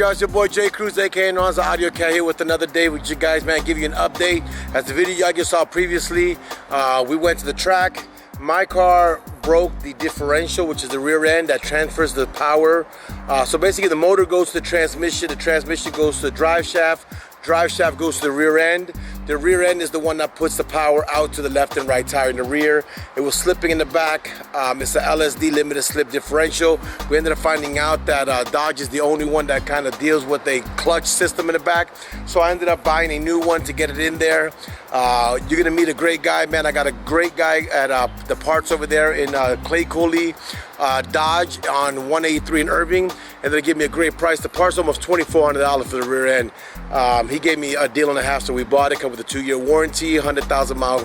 y'all? It's your boy J Cruz, aka known as the AudioCat, here with another day with you guys, man. Give you an update. As the video y'all just saw previously, we went to the track. My car broke the differential, which is the rear end that transfers the power. So basically the motor goes to the transmission goes to the drive shaft goes to the rear end. The rear end is the one that puts the power out to the left and right tire in the rear. It was slipping in the back. It's a LSD limited slip differential. We ended up finding out that Dodge is the only one that kind of deals with a clutch system in the back. So I ended up buying a new one to get it in there. You're gonna meet a great guy, man. I got a great guy at the parts over there in Clay Cooley, Dodge on 183 in Irving, and they give me a great price. The part's almost $2,400 for the rear end. He gave me a deal and a half, so we bought it. Come with a 2-year warranty, 100,000 mile,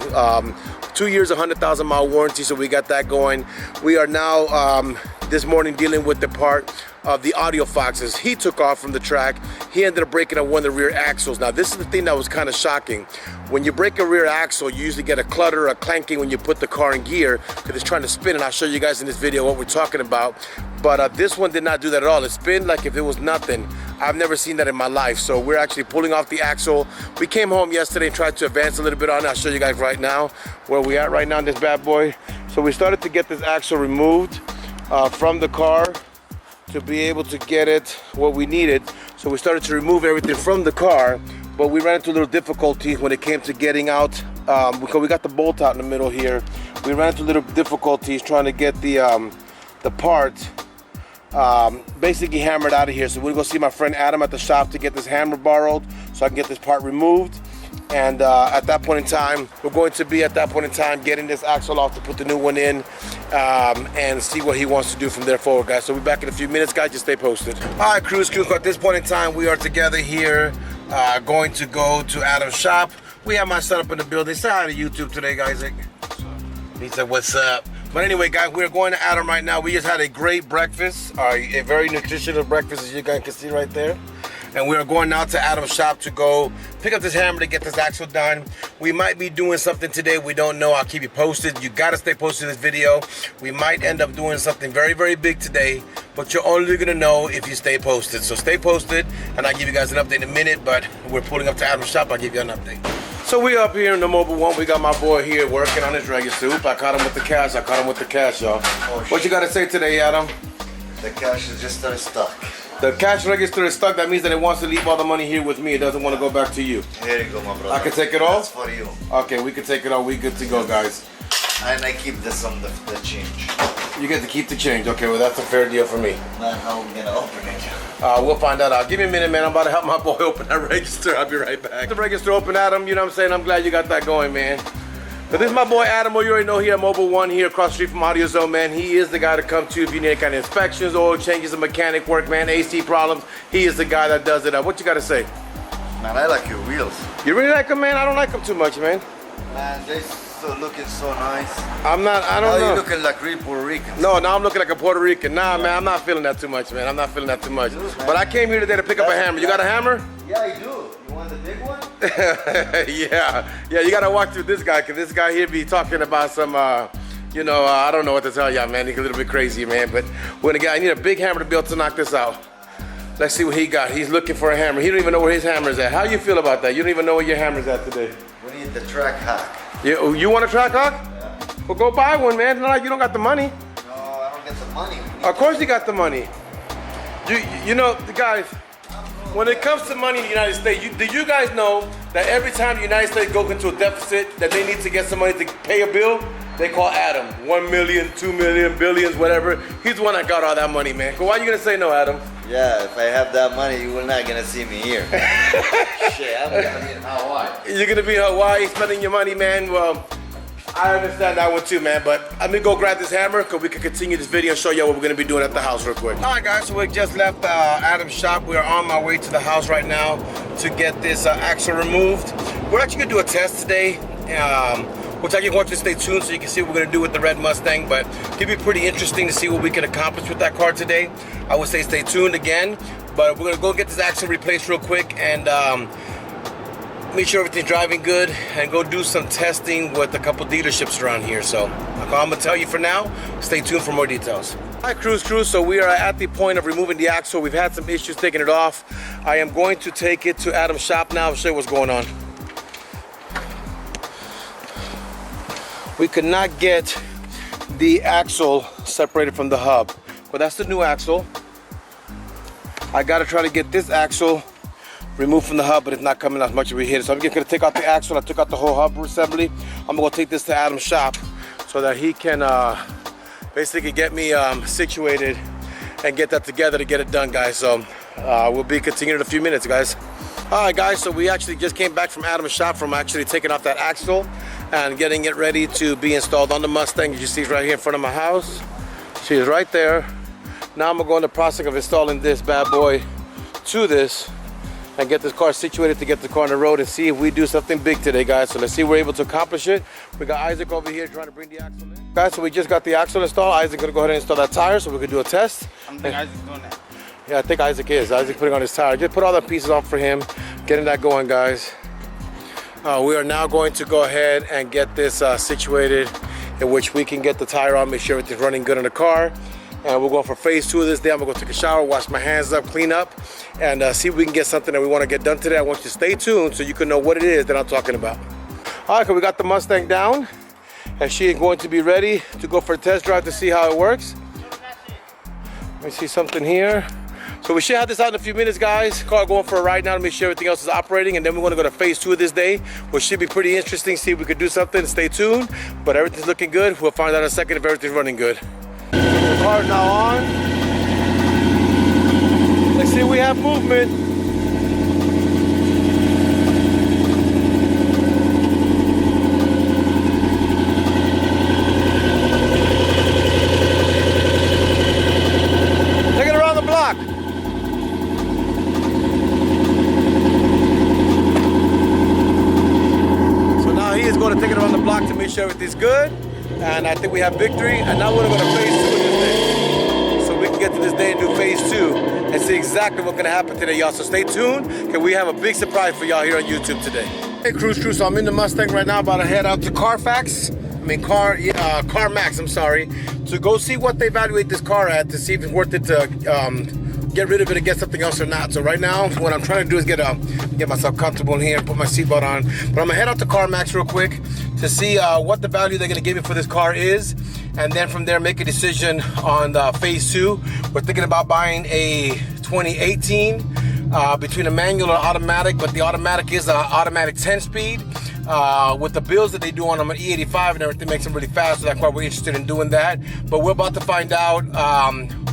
2 years, 100,000 mile warranty. So we got that going. We are now this morning dealing with the part of the Audiofoxes. He took off from the track. He ended up breaking up one of the rear axles. Now this is the thing that was kind of shocking. When you break a rear axle, you usually get a clutter, a clanking when you put the car in gear because it's trying to spin, and I'll show you guys in this video what we're talking about. But this one did not do that at all. It spun like if it was nothing. I've never seen that in my life. So we're actually pulling off the axle. We came home yesterday and tried to advance a little bit on it. I'll show you guys right now where we at right now in this bad boy. So we started to get this axle removed from the car to be able to get it what we needed. So we started to remove everything from the car, but we ran into a little difficulty when it came to getting out because we got the bolt out in the middle here. We ran into little difficulties trying to get the part basically hammered out of here. So we're gonna go see my friend Adam at the shop to get this hammer borrowed so I can get this part removed. And at that point in time, we're going to be getting this axle off to put the new one in and see what he wants to do from there forward, guys. So we'll be back in a few minutes, guys. Just stay posted. All right, Cruise Crew, at this point in time, we are together here going to go to Adam's shop. We have my son up in the building. Say hi to YouTube today, guys. He said, what's up? But anyway, guys, we're going to Adam right now. We just had a great breakfast, a very nutritional breakfast, as you guys can see right there. And we are going now to Adam's shop to go pick up this hammer to get this axle done. We might be doing something today. We don't know. I'll keep you posted. You got to stay posted in this video. We might end up doing something very, very big today, but you're only going to know if you stay posted. So stay posted, and I'll give you guys an update in a minute, but we're pulling up to Adam's shop. I'll give you an update. So we up here in the mobile one. We got my boy here working on his register. Oop, I caught him with the cash. Y'all. Oh, what you got to say today, Adam? The cash is just stuck. The cash register is stuck. That means that it wants to leave all the money here with me. It doesn't want to go back to you. Here you go, my brother. I can take it off? That's for you. Okay, we can take it off. We good to go, guys. And I keep this on the change. You get to keep the change. Okay, well, that's a fair deal for me. Man, how am I going to open it? We'll find that out. Give me a minute, man. I'm about to help my boy open that register. I'll be right back. The register open, Adam. You know what I'm saying? I'm glad you got that going, man. But this is my boy Adam, who you already know here at Mobile One here across the street from AudioZone, man. He is the guy to come to if you need any kind of inspections, oil changes, and mechanic work, man, AC problems. He is the guy that does it up. What you got to say? Man, I like your wheels. You really like them, man? I don't like them too much, man. Man, they're looking so nice. I don't know. You're looking like real Puerto Rican. No, now I'm looking like a Puerto Rican. Nah, man, I'm not feeling that too much, man. I'm not feeling that too much. Dude, but I came here today to pick up a hammer. You got a hammer? Yeah, I do. You want the big one? yeah, you gotta walk through this guy, cause this guy here be talking about some, you know, I don't know what to tell y'all, man. He's a little bit crazy, man. But I need a big hammer to be able to knock this out. Let's see what he got. He's looking for a hammer. He don't even know where his hammer is at. How you feel about that? You don't even know where your hammer's at today. We need the track hack. You want a track hack? Yeah. Well, go buy one, man. It's not like you don't got the money. No, I don't get the money. Of course you got the money. You know, guys, when it comes to money in the United States, do you guys know that every time the United States goes into a deficit, that they need to get some money to pay a bill, they call Adam. 1 million, 2 million, billions, whatever. He's the one that got all that money, man. Why are you gonna say no, Adam? Yeah, if I have that money, you will not gonna see me here. Shit, I'm gonna be in Hawaii. You're gonna be in Hawaii spending your money, man. Well, I understand that one too, man, but let me go grab this hammer because we can continue this video and show you what we're gonna be doing at the house real quick. All right, guys, so we just left Adam's shop. We are on my way to the house right now to get this axle removed. We're actually gonna do a test today, which I just want you to stay tuned so you can see what we're gonna do with the red Mustang, but it'll be pretty interesting to see what we can accomplish with that car today. I would say stay tuned again, but we're gonna go get this axle replaced real quick and make sure everything's driving good and go do some testing with a couple dealerships around here. So I'm gonna tell you for now, stay tuned for more details. Hi crew, so we are at the point of removing the axle. We've had some issues taking it off. I am going to take it to Adam's shop now and show you what's going on. We could not get the axle separated from the hub, but that's the new axle. I gotta try to get this axle removed from the hub, but it's not coming out as much as we hit it. So I'm just gonna take out the axle. I took out the whole hub assembly. I'm gonna go take this to Adam's shop so that he can basically get me situated and get that together to get it done, guys. So we'll be continuing in a few minutes, guys. All right, guys, so we actually just came back from Adam's shop from actually taking off that axle and getting it ready to be installed on the Mustang. As you see right here in front of my house. She is right there. Now I'm gonna go in the process of installing this bad boy to this and get this car situated to get the car on the road and see if we do something big today, guys. So let's see if we're able to accomplish it. We got Isaac over here trying to bring the axle in. Guys, so we just got the axle installed. Isaac's gonna go ahead and install that tire so we can do a test. I don't think Isaac's doing that. Yeah, I think Isaac is. Isaac's putting on his tire. Just put all the pieces on for him, getting that going, guys. We are now going to go ahead and get this situated in which we can get the tire on, make sure everything's running good in the car. And we're going for phase 2 of this day. I'm gonna go take a shower, wash my hands up, clean up, and see if we can get something that we wanna get done today. I want you to stay tuned so you can know what it is that I'm talking about. All right, so we got the Mustang down, and she is going to be ready to go for a test drive to see how it works. Let me see something here. So we should have this out in a few minutes, guys. Car going for a ride now to make sure everything else is operating, and then we're gonna go to phase 2 of this day, which should be pretty interesting. See if we could do something. Stay tuned. But everything's looking good. We'll find out in a second if everything's running good. The car is now on. Let's see if we have movement. Take it around the block. So now he is going to take it around the block to make sure everything's good. And I think we have victory, and now we're gonna go to phase 2 of this day. So we can get to this day and do phase 2 and see exactly what's gonna happen today, y'all. So stay tuned, because we have a big surprise for y'all here on YouTube today. Hey, crew, so I'm in the Mustang right now, about to head out to CarMax, I'm sorry, to go see what they evaluate this car at, to see if it's worth it to get rid of it and get something else or not. So right now, what I'm trying to do is get myself comfortable in here and put my seatbelt on. But I'm gonna head out to CarMax real quick to see what the value they're gonna give me for this car is, and then from there make a decision on phase 2. We're thinking about buying a 2018 between a manual and automatic, but the automatic is an automatic 10-speed. With the builds that they do on them, an E85 and everything makes them really fast, so that's why we're interested in doing that. But we're about to find out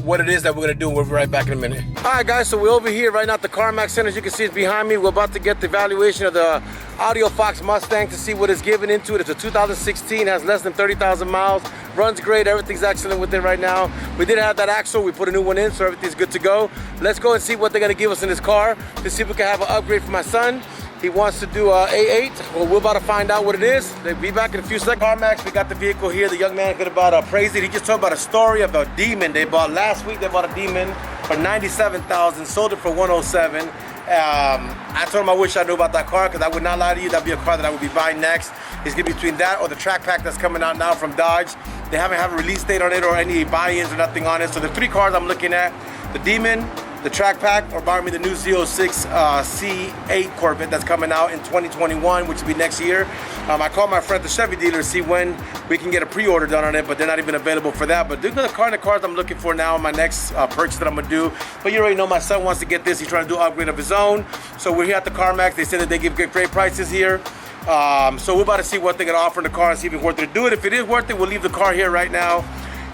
what it is that we're gonna do. We'll be right back in a minute. All right, guys, so we're over here right now at the CarMax Center. As you can see, it's behind me. We're about to get the evaluation of the Audiofox Mustang to see what it's given into it. It's a 2016, has less than 30,000 miles, runs great, everything's excellent with it right now. We did have that axle, we put a new one in, so everything's good to go. Let's go and see what they're gonna give us in this car to see if we can have an upgrade for my son. He wants to do a A8. Well, we're about to find out what it is. They'll be back in a few seconds. CarMax, we got the vehicle here. The young man could about praise it. He just told about a story of a Demon they bought last week. They bought a Demon for $97,000, sold it for $107,000. I told him I wish I knew about that car, because I would not lie to you. That'd be a car that I would be buying next. It's gonna be between that or the Track Pack that's coming out now from Dodge. They haven't have a release date on it or any buy-ins or nothing on it. So the 3 cars I'm looking at: the Demon, the Track Pack, or buy me the new Z06 C8 Corvette that's coming out in 2021, which will be next year. I called my friend at the Chevy dealer to see when we can get a pre-order done on it, but they're not even available for that. But these are the kind of cars I'm looking for now in my next purchase that I'm gonna do. But you already know my son wants to get this. He's trying to do an upgrade of his own. So we're here at the CarMax. They said that they give great prices here. So we're about to see what they're gonna offer in the car and see if it's worth it to do it. If it is worth it, we'll leave the car here right now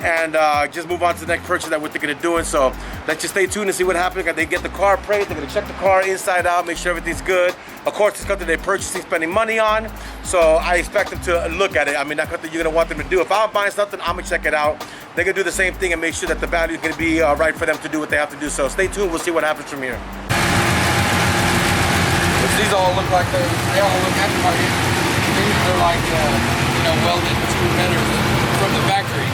and just move on to the next purchase that we're thinking of doing. So let's just stay tuned and see what happens. They get the car appraised, they're gonna check the car inside out, make sure everything's good. Of course, it's something they're purchasing, spending money on, so I expect them to look at it. I mean, that's something you're gonna want them to do. If I'm buying something, I'm gonna check it out. They're gonna do the same thing and make sure that the value is gonna be right for them to do what they have to do. So stay tuned, we'll see what happens from here. These all look like they all look aftermarket. They're like, welded screw headers from the factory.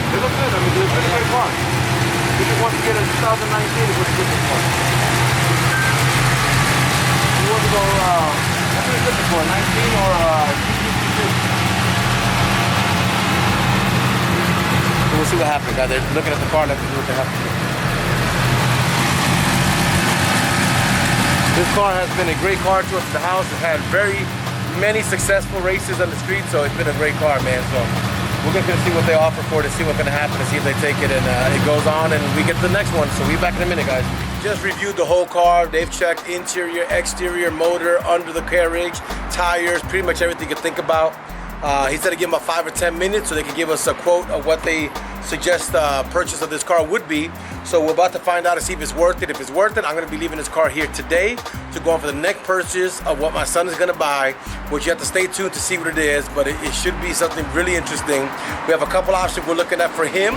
They look good. I mean, they're pretty good cars. If you want to get a 2019, it would be good for. You want to go, what are you looking for, 19 or GT2? We'll see what happening, guys. They're looking at the car. Let's see what they have to do. This car has been a great car to us at the house. It's had many successful races on the street, so it's been a great car, man. So we're gonna see what they offer for it, to see what's gonna happen, to see if they take it, and it goes on, and we get to the next one. So we'll be back in a minute, guys. Just reviewed the whole car. They've checked interior, exterior, motor, under the carriage, tires, pretty much everything you can think about. He said to give them about 5 or 10 minutes so they can give us a quote of what they suggest the purchase of this car would be. So we're about to find out to see if it's worth it. If it's worth it, I'm gonna be leaving this car here today to go on for the next purchase of what my son is gonna buy, which you have to stay tuned to see what it is, but it should be something really interesting. We have a couple options we're looking at for him,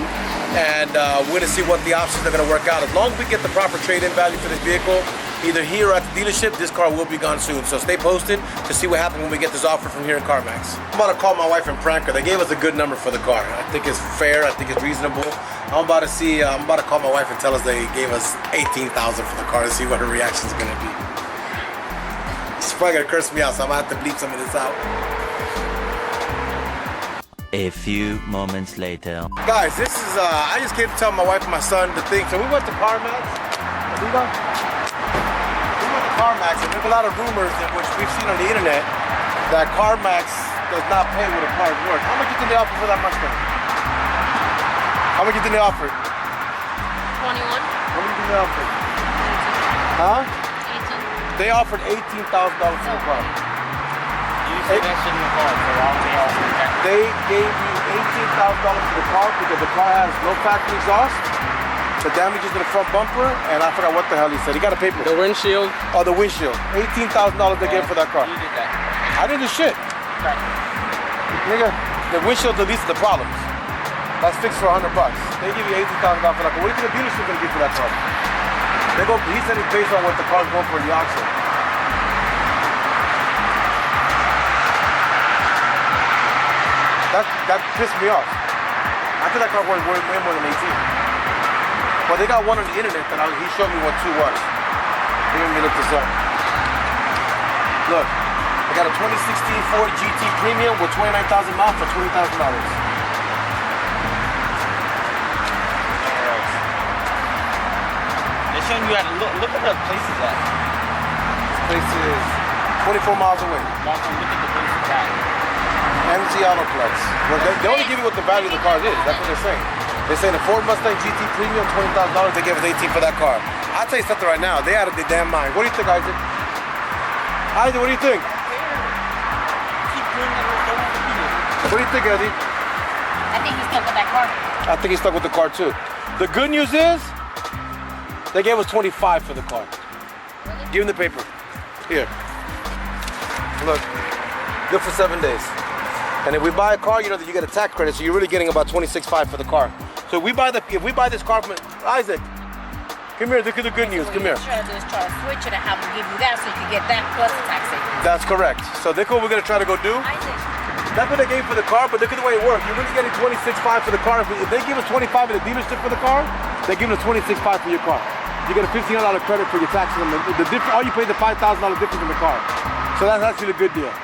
and we're gonna see what the options are gonna work out. As long as we get the proper trade-in value for this vehicle, either here or at the dealership, this car will be gone soon. So stay posted to see what happens when we get this offer from here in CarMax. I'm about to call my wife and prank her. They gave us a good number for the car. I think it's fair, I think it's reasonable. I'm about to call my wife and tell us they gave us $18,000 for the car to see what her reaction is gonna be. She's probably gonna curse me out, so I'm gonna have to bleep some of this out. A few moments later. Guys, this is, I just came to tell my wife and my son the thing. So we went to CarMax. We went to CarMax, and there's a lot of rumors in which we've seen on the internet that CarMax does not pay what a car is worth. How much did they offer for that Mustang? How much did they offer? 21. What did they offer? Huh? 18. They offered $18,000 for the car. You said that shit in the car, so I'll be all that. They gave you $18,000 for the car because the car has no factory exhaust, the damages in the front bumper, and I forgot what the hell he said. He got a paper. The windshield. Oh, the windshield. $18,000 they gave for that car. You did that. I didn't do shit. Right. Nigga, the windshield's the least of the problems. That's fixed for $100. They give you $18,000 for that car. What do you think the dealership gonna give for that car? He said it's based on what the car's going for in the auction. That pissed me off. I think that car was worth way more than 18. But they got one on the internet that he showed me what 2 was. They made me look this up. Look, they got a 2016 Ford GT Premium with 29,000 miles for $20,000. They're showing you how to look at the places at. This place is 24 miles away. Look at the places at. MG Autoplex. Well, they only give you what the value of the car is. That's what they're saying. They're saying the Ford Mustang GT Premium, $20,000. They gave us $18,000 for that car. I'll tell you something right now. They out of their damn mind. What do you think, Isaac? Isaac, what do you think? What do you think, Eddie? I think he's stuck with that car. I think he's stuck with the car too. The good news is, they gave us $25,000 for the car. Really? Give him the paper. Here. Look. Good for 7 days. And if we buy a car, you know that you get a tax credit, so you're really getting about $26,500 for the car. So if we buy this car from Isaac, come here, look at the good news. Come here. Try to do is try to switch it and have them give you that so you can get that plus the tax savings. That's correct. So look what we're gonna try to go do. Isaac. That's what they gave for the car, but look at the way it works. You're really getting $26,500 for the car. If they give us $25,000 at the dealership for the car, they give us $26,500 for your car. You get a $1,500 credit for your taxes. All you pay is the $5,000 difference in the car. So that's actually a good deal.